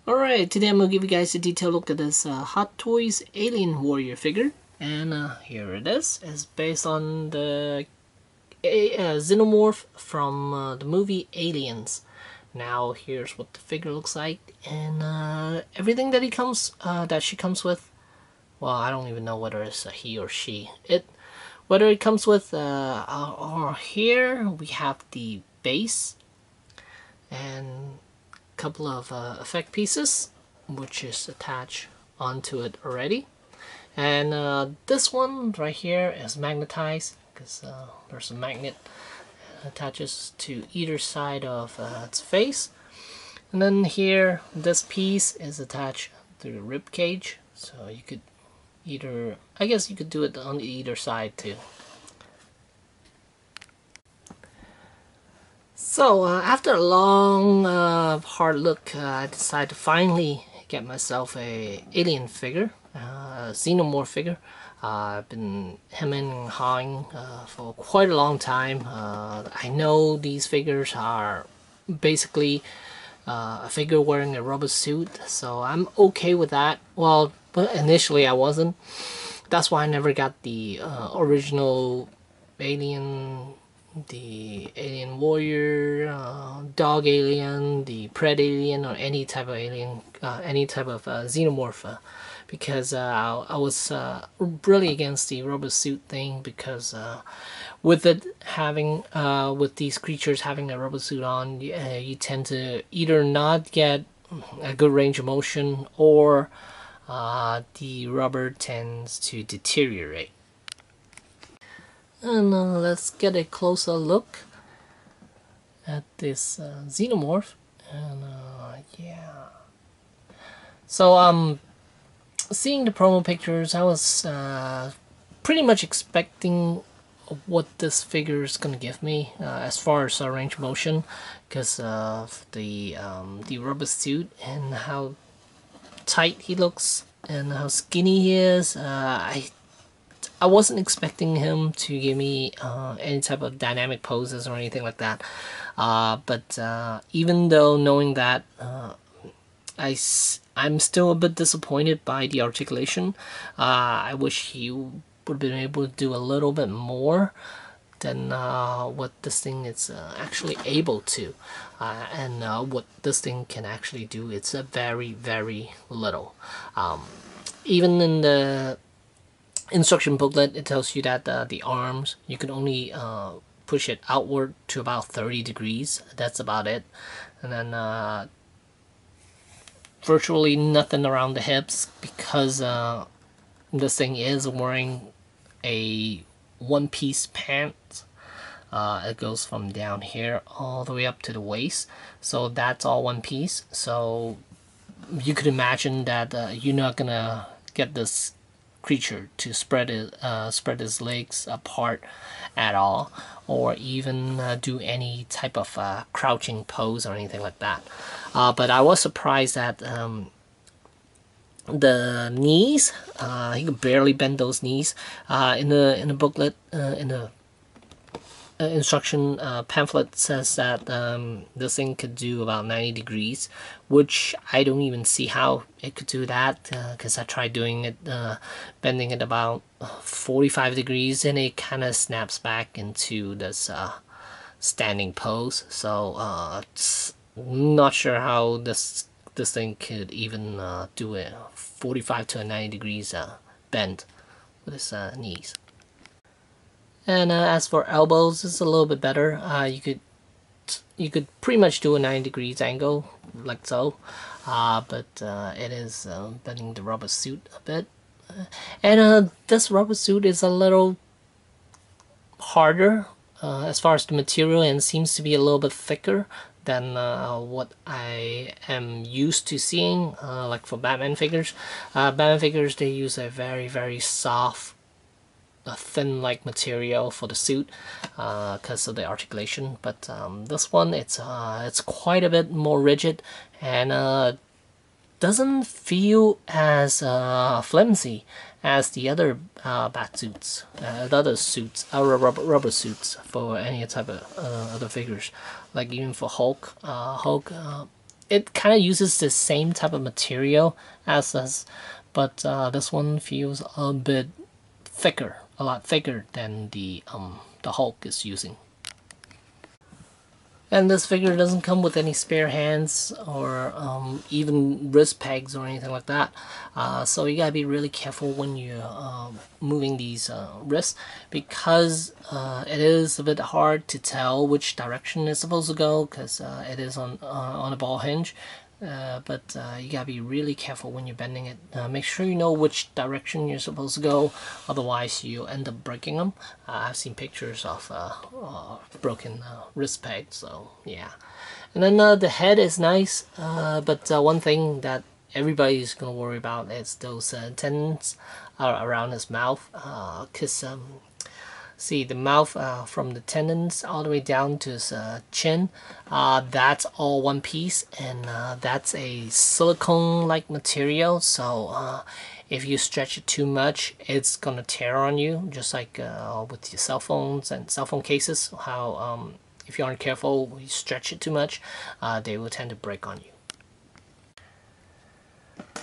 Alright, today I'm going to give you guys a detailed look at this Hot Toys Alien Warrior figure. And here it is. It's based on the xenomorph from the movie Aliens. Now here's what the figure looks like, and everything that she comes with. Well, I don't even know whether it's a he or she. Whether it comes with, or here we have the base and couple of effect pieces which is attached onto it already, and this one right here is magnetized because there's a magnet that attaches to either side of its face, and then here this piece is attached to the rib cage, so you could either, I guess you could do it on either side too. So after a long hard look, I decided to finally get myself a alien figure, a xenomorph figure. I've been hemming and hawing for quite a long time. I know these figures are basically a figure wearing a rubber suit, so I'm okay with that. Well, but initially I wasn't. That's why I never got the original alien, the alien warrior, dog alien, the pred alien, or any type of alien, any type of xenomorph, because I was really against the rubber suit thing, because with it having, with these creatures having a rubber suit on, you tend to either not get a good range of motion, or the rubber tends to deteriorate. And let's get a closer look at this xenomorph. And yeah, so seeing the promo pictures, I was pretty much expecting what this figure is gonna give me as far as range of motion, because of the rubber suit and how tight he looks and how skinny he is. I wasn't expecting him to give me any type of dynamic poses or anything like that. But even though knowing that, I'm still a bit disappointed by the articulation. I wish he would have been able to do a little bit more than what this thing is actually able to. And what this thing can actually do, it's a very, very little. Even in the instruction booklet, it tells you that the arms, you can only push it outward to about 30 degrees. That's about it. And then virtually nothing around the hips, because this thing is wearing a one-piece pants. It goes from down here all the way up to the waist, so that's all one piece. So you could imagine that you're not gonna get this creature to spread his legs apart at all, or even do any type of crouching pose or anything like that. But I was surprised that the knees, he could barely bend those knees. In the booklet, in the instruction pamphlet, says that this thing could do about 90 degrees, which I don't even see how it could do that, because I tried doing it, bending it about 45 degrees, and it kind of snaps back into this standing pose. So not sure how this thing could even do a 45 to a 90 degrees bend with its knees. And as for elbows, it's a little bit better. You could pretty much do a 90 degrees angle, like so, but it is bending the rubber suit a bit. And this rubber suit is a little harder as far as the material, and seems to be a little bit thicker than what I am used to seeing, like for Batman figures. Batman figures, they use a very, very soft, thin like material for the suit because of the articulation, but this one, it's quite a bit more rigid, and doesn't feel as flimsy as the other bat suits, the other suits, rubber suits for any type of other figures. Like even for Hulk, it kind of uses the same type of material as this, but this one feels a bit thicker, a lot thicker than the Hulk is using. And this figure doesn't come with any spare hands or even wrist pegs or anything like that. So you gotta be really careful when you're moving these wrists, because it is a bit hard to tell which direction it's supposed to go, because it is on a ball hinge. But you gotta be really careful when you're bending it. Make sure you know which direction you're supposed to go, otherwise you end up breaking them. I've seen pictures of broken wrist pegs, so yeah. And then the head is nice, but one thing that everybody's gonna worry about is those tendons around his mouth, because see, the mouth from the tendons all the way down to his chin, that's all one piece, and that's a silicone-like material, so if you stretch it too much, it's gonna tear on you, just like with your cell phones and cell phone cases, how if you aren't careful, you stretch it too much, they will tend to break on you.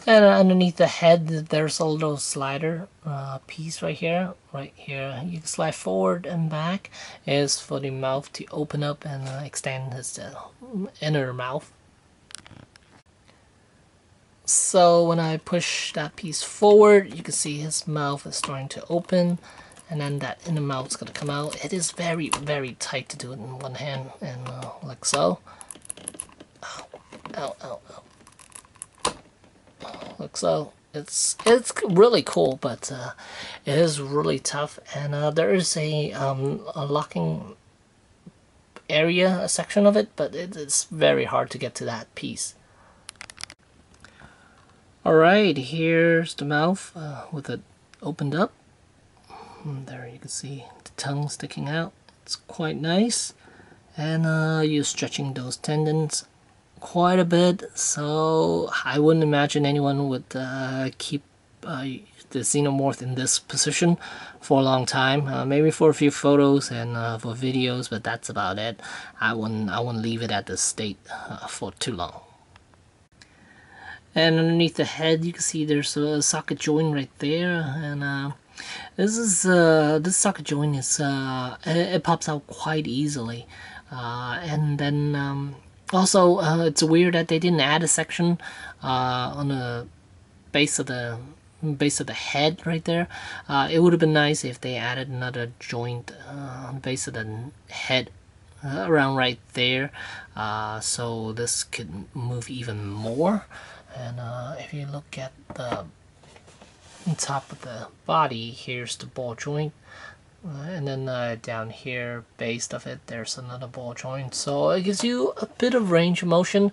And underneath the head, there's a little slider piece right here. Right here, you can slide forward and back. Is for the mouth to open up and extend his inner mouth. So when I push that piece forward, you can see his mouth is starting to open, and then that inner mouth is going to come out. It is very, very tight to do it in one hand, and like so. Ow, ow, ow, ow. Like so. It's really cool, but it is really tough, and there is a locking area, a section of it, but it's very hard to get to that piece. Alright, here's the mouth with it opened up. And there you can see the tongue sticking out. It's quite nice, and you're stretching those tendons quite a bit, so I wouldn't imagine anyone would keep the xenomorph in this position for a long time. Maybe for a few photos and for videos, but that's about it. I wouldn't leave it at this state for too long. And underneath the head, you can see there's a socket joint right there, and this socket joint is it pops out quite easily, and then also, it's weird that they didn't add a section on the base of the head right there. It would have been nice if they added another joint on the base of the head around right there, so this could move even more. And if you look at the top of the body, here's the ball joint. And then down here, base of it, there's another ball joint. So it gives you a bit of range of motion,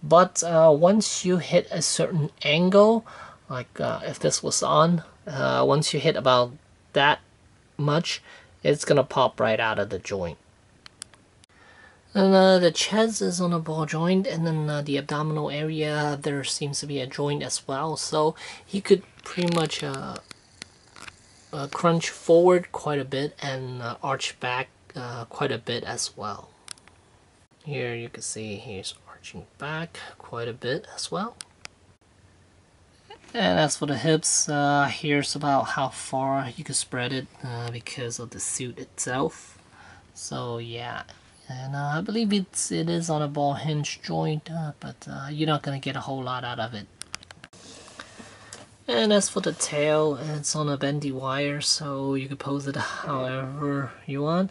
but once you hit a certain angle, like if this was on, once you hit about that much, it's gonna pop right out of the joint. And the chest is on a ball joint, and then the abdominal area, there seems to be a joint as well. So he could pretty much crunch forward quite a bit and arch back quite a bit as well. Here you can see he's arching back quite a bit as well. And as for the hips, here's about how far you can spread it because of the suit itself. So yeah, and I believe it is on a ball hinge joint, but you're not gonna get a whole lot out of it. And as for the tail, it's on a bendy wire, so you can pose it however you want.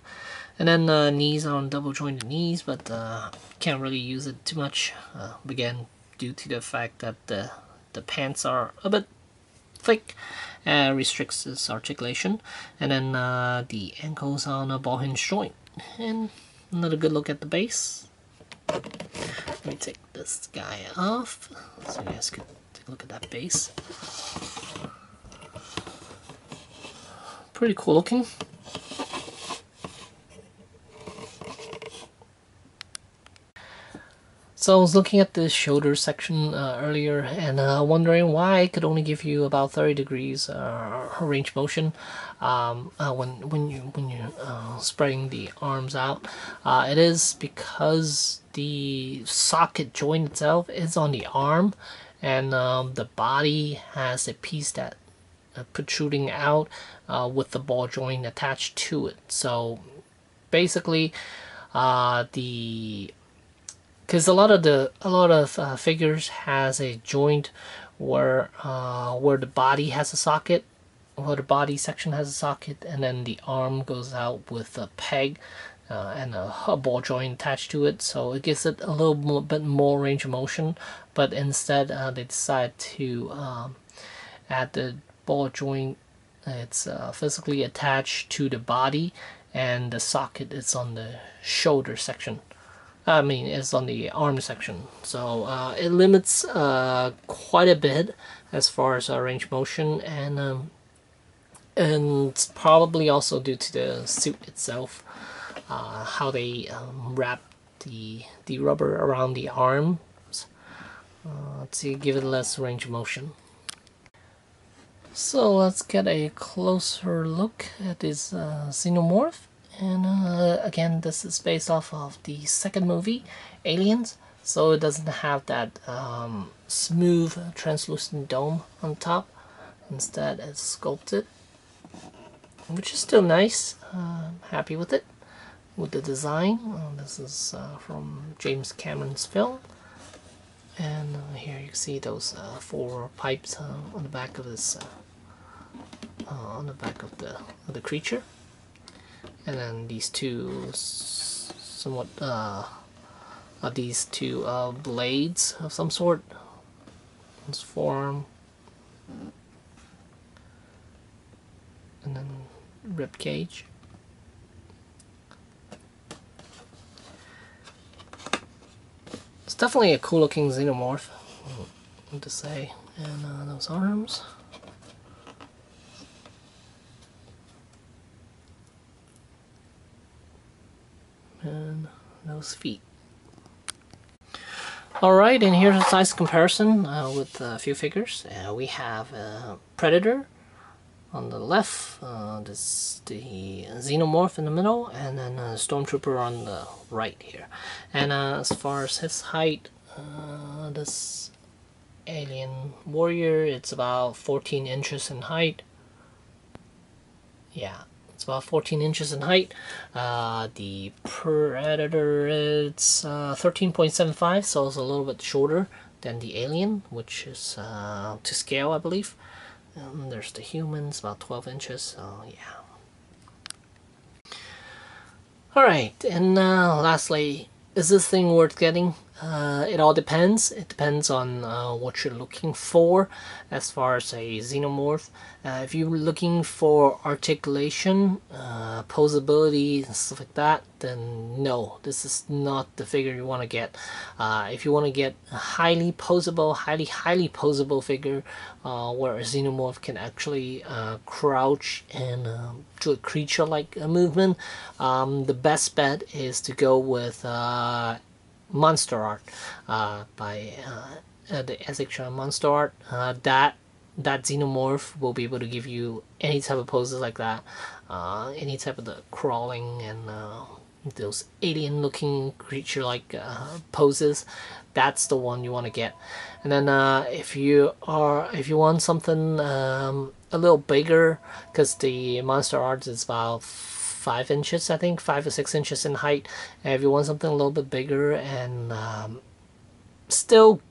And then knees are on double jointed knees, but can't really use it too much, again due to the fact that the pants are a bit thick and restricts its articulation. And then the ankles are on a ball hinge joint. And another good look at the base. Let me take this guy off so you guys could take a look at that base. Pretty cool looking. So I was looking at the shoulder section earlier and wondering why I could only give you about 30 degrees range motion when you spreading the arms out. It is because the socket joint itself is on the arm, and the body has a piece that protruding out with the ball joint attached to it. So basically, the because a lot of figures has a joint where the body has a socket, where the body section has a socket, and then the arm goes out with a peg and a ball joint attached to it, so it gives it a little bit more range of motion. But instead, they decide to add the ball joint. It's physically attached to the body, and the socket is on the shoulder section. I mean, it's on the arm section, so it limits quite a bit as far as range of motion, and it's probably also due to the suit itself, how they wrap the rubber around the arms. Let's see, give it less range of motion. So let's get a closer look at this xenomorph. And again, this is based off of the second movie, Aliens, so it doesn't have that smooth, translucent dome on top. Instead, it's sculpted, which is still nice. Happy with it, with the design. This is from James Cameron's film. And here you can see those 4 pipes on the back of this, on the back of the creature. And then these two somewhat these two blades of some sort. This forearm, and then rib cage. It's definitely a cool looking xenomorph, what to say. And those arms. And those feet. Alright, and here's a size comparison with a few figures. We have Predator on the left, this the Xenomorph in the middle, and then Stormtrooper on the right here. And as far as his height, this alien warrior, it's about 14 inches in height. Yeah. It's about 14 inches in height. The Predator, it's 13.75, so it's a little bit shorter than the Alien, which is to scale, I believe. There's the humans, about 12 inches, so yeah. Alright, and lastly, is this thing worth getting? It all depends. It depends on what you're looking for as far as a xenomorph. If you're looking for articulation, posability, and stuff like that, then no, this is not the figure you want to get. If you want to get a highly posable, highly posable figure where a xenomorph can actually crouch and do a creature-like movement, the best bet is to go with Monster Art by the SHR Monster Art. That xenomorph will be able to give you any type of poses like that, any type of the crawling and those alien looking creature like poses. That's the one you want to get. And then if you want something a little bigger, because the Monster Art is about 5 inches, I think, 5 or 6 inches in height. And if you want something a little bit bigger and still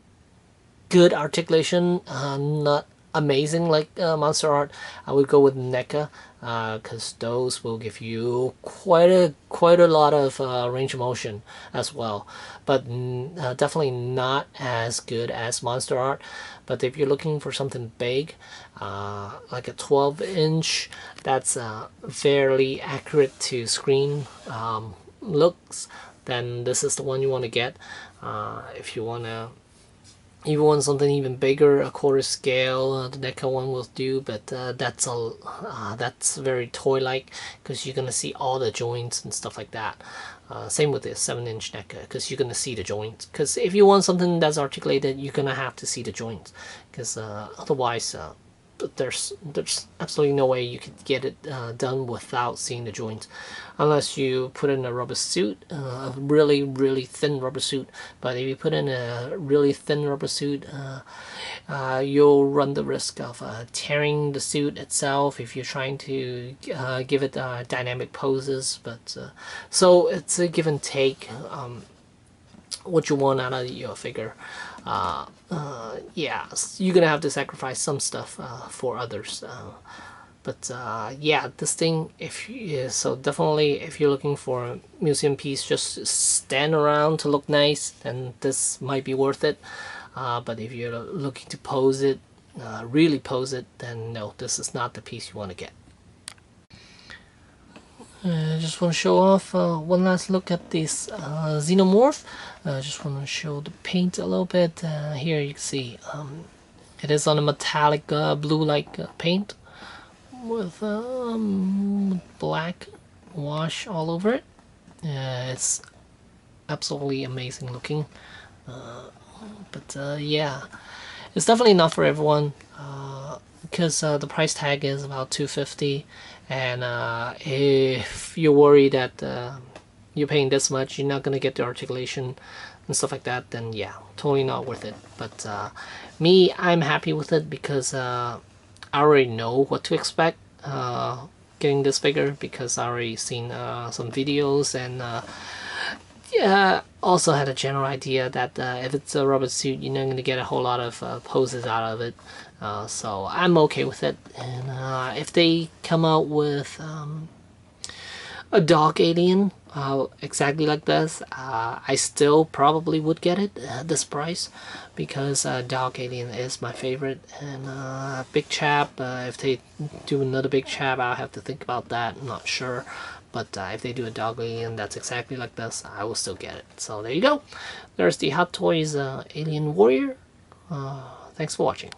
good articulation, not amazing like Monster Art, I would go with NECA, because those will give you quite a lot of range of motion as well, but definitely not as good as Monster Art. But if you're looking for something big, like a 12-inch, that's fairly accurate to screen looks, then this is the one you want to get. If you want to If you want something even bigger, a quarter scale, the NECA one will do, but that's very toy-like because you're gonna see all the joints and stuff like that. Same with the 7-inch NECA because you're gonna see the joints. Because if you want something that's articulated, you're gonna have to see the joints. Because otherwise, there's absolutely no way you could get it done without seeing the joints, unless you put in a rubber suit, a really thin rubber suit. But if you put in a really thin rubber suit, you'll run the risk of tearing the suit itself if you're trying to give it dynamic poses. But so it's a give and take. What you want out of your figure. Yeah, you're gonna have to sacrifice some stuff for others. But yeah, this thing, so definitely if you're looking for a museum piece just stand around to look nice, then this might be worth it. But if you're looking to pose it, really pose it, then no, this is not the piece you want to get. I just want to show off one last look at this Xenomorph. I just want to show the paint a little bit. Here you can see it is on a metallic blue-like paint with black wash all over it. It's absolutely amazing looking. But yeah, it's definitely not for everyone because the price tag is about $250. And if you're worried that you're paying this much, you're not gonna get the articulation and stuff like that, then yeah, totally not worth it. But me, I'm happy with it because I already know what to expect getting this figure, because I already seen some videos, and yeah, also had a general idea that if it's a rubber suit, you're not going to get a whole lot of poses out of it. So I'm okay with it. And if they come out with a dog alien exactly like this, I still probably would get it at this price, because dog alien is my favorite. And big chap, if they do another big chap, I'll have to think about that. I'm not sure. But if they do a dog alien that's exactly like this, I will still get it. So there you go. There's the Hot Toys Alien Warrior. Thanks for watching.